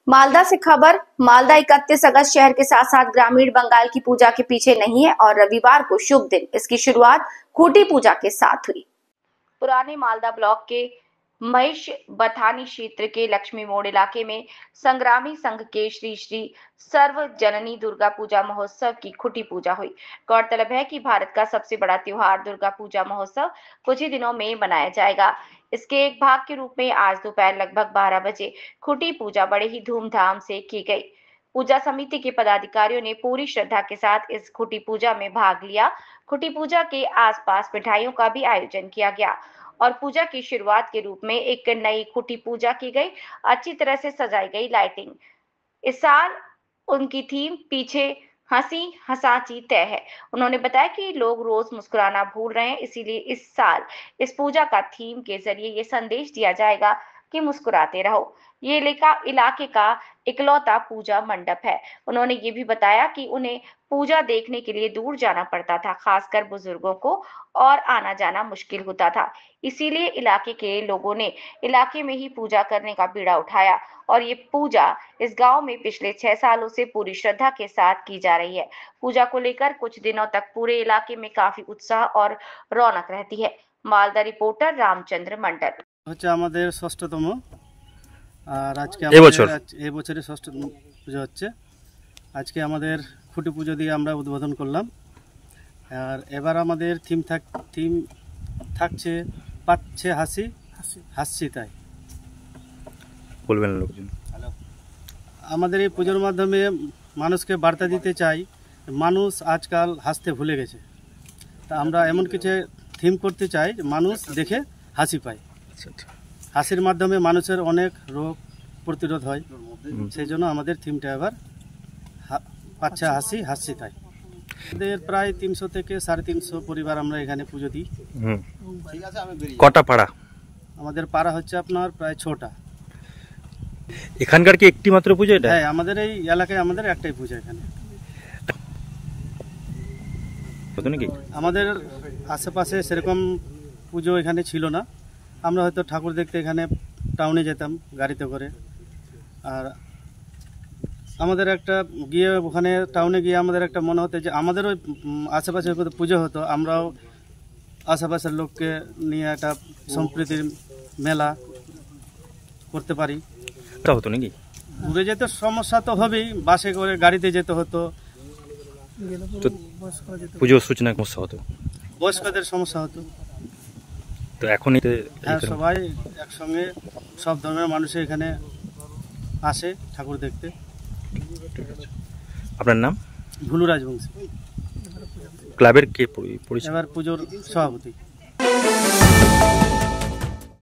मालदा से खबर। मालदा 31 अगस्त शहर के साथ साथ ग्रामीण बंगाल की पूजा के पीछे नहीं है और रविवार को शुभ दिन इसकी शुरुआत खूंटी पूजा के साथ हुई। पुराने मालदा ब्लॉक के महेश बथानी क्षेत्र के लक्ष्मी मोड़ इलाके में संग्रामी संघ के श्री श्री सर्व जननी दुर्गा पूजा महोत्सव की खुटी पूजा हुई। गौरतलब है कि भारत का सबसे बड़ा त्योहार दुर्गा पूजा महोत्सव कुछ ही दिनों में मनाया जाएगा। इसके एक भाग के रूप में आज दोपहर लगभग 12 बजे खुटी पूजा बड़े ही धूमधाम से की गई। पूजा समिति के पदाधिकारियों ने पूरी श्रद्धा के साथ इस खुटी पूजा में भाग लिया। खुटी पूजा के आसपास मिठाइयों का भी आयोजन किया गया और पूजा की शुरुआत के रूप में एक नई खुटी पूजा की गई। अच्छी तरह से सजाई गई लाइटिंग। इस साल उनकी थीम पीछे हंसी हंसाची तय है। उन्होंने बताया कि लोग रोज मुस्कुराना भूल रहे हैं, इसीलिए इस साल इस पूजा का थीम के जरिए ये संदेश दिया जाएगा कि मुस्कुराते रहो। ये इलाके का इकलौता पूजा मंडप है। उन्होंने ये भी बताया कि उन्हें पूजा देखने के लिए दूर जाना पड़ता था, खासकर बुजुर्गों को और आना जाना मुश्किल होता था। इसीलिए इलाके के लोगों ने इलाके में ही पूजा करने का बीड़ा उठाया और ये पूजा इस गांव में पिछले 6 सालों से पूरी श्रद्धा के साथ की जा रही है। पूजा को लेकर कुछ दिनों तक पूरे इलाके में काफी उत्साह और रौनक रहती है। मालदा रिपोर्टर रामचंद्र मंडल। হচ্ছে আমাদের ষষ্ঠতম আর আজকে এই বছরের ষষ্ঠতম পুজো হচ্ছে। আজকে আমাদের খুঁটি পুজো দিয়ে আমরা উদ্বোধন করলাম। আর এবার আমাদের থিম থাকছে পাচ্ছে হাসি হাসি তাই বলবেন লোকজন। আমাদের এই পুজোর মাধ্যমে মানুষকে বার্তা দিতে চাই, মানুষ আজকাল হাসতে ভুলে গেছে। তা আমরা এমন কিছু থিম করতে চাই মানুষ দেখে হাসি পায়। হাসির মাধ্যমে মানুষের অনেক রোগ প্রতিরোধ হয়, সেই জন্য আমাদের থিমটা এবার পাচ্ছে হাসি হাসি তাই। আমাদের প্রায় 300 থেকে 350 পরিবার আমরা এখানে পুজো দিই। কটা পাড়া? আমাদের পাড়া হচ্ছে আপনার প্রায় 6টা। এখানকার কি একটি মাত্র পুজো এটা? হ্যাঁ, আমাদের এই এলাকায় আমাদের একটাই পূজা এখানে। নাকি আমাদের আশেপাশে সেরকম পুজো এখানে ছিল না। আমরা হয়তো ঠাকুর দেখতে এখানে টাউনে যেতাম গাড়িতে করে। আর আমাদের একটা গিয়ে ওখানে টাউনে গিয়ে আমাদের একটা মনে হতো যে আমাদেরও আশেপাশে পুজো হতো, আমরাও আশেপাশের লোককে নিয়ে একটা সম্প্রীতির মেলা করতে পারি। হতো নাকি? দূরে যেতে সমস্যা তো হবেই, বাসে করে গাড়িতে যেতে হতো, পুজোর সূচনা সমস্যা হতো, বয়স্কদের সমস্যা হতো। তো এখন হ্যাঁ, সবাই একসঙ্গে সব ধর্মের মানুষ এখানে আসে ঠাকুর দেখতে। আপনার নাম? ভুলু রাজবংশী, ক্লাবের কে পরিচয়? এবার পুজোর সভাপতি।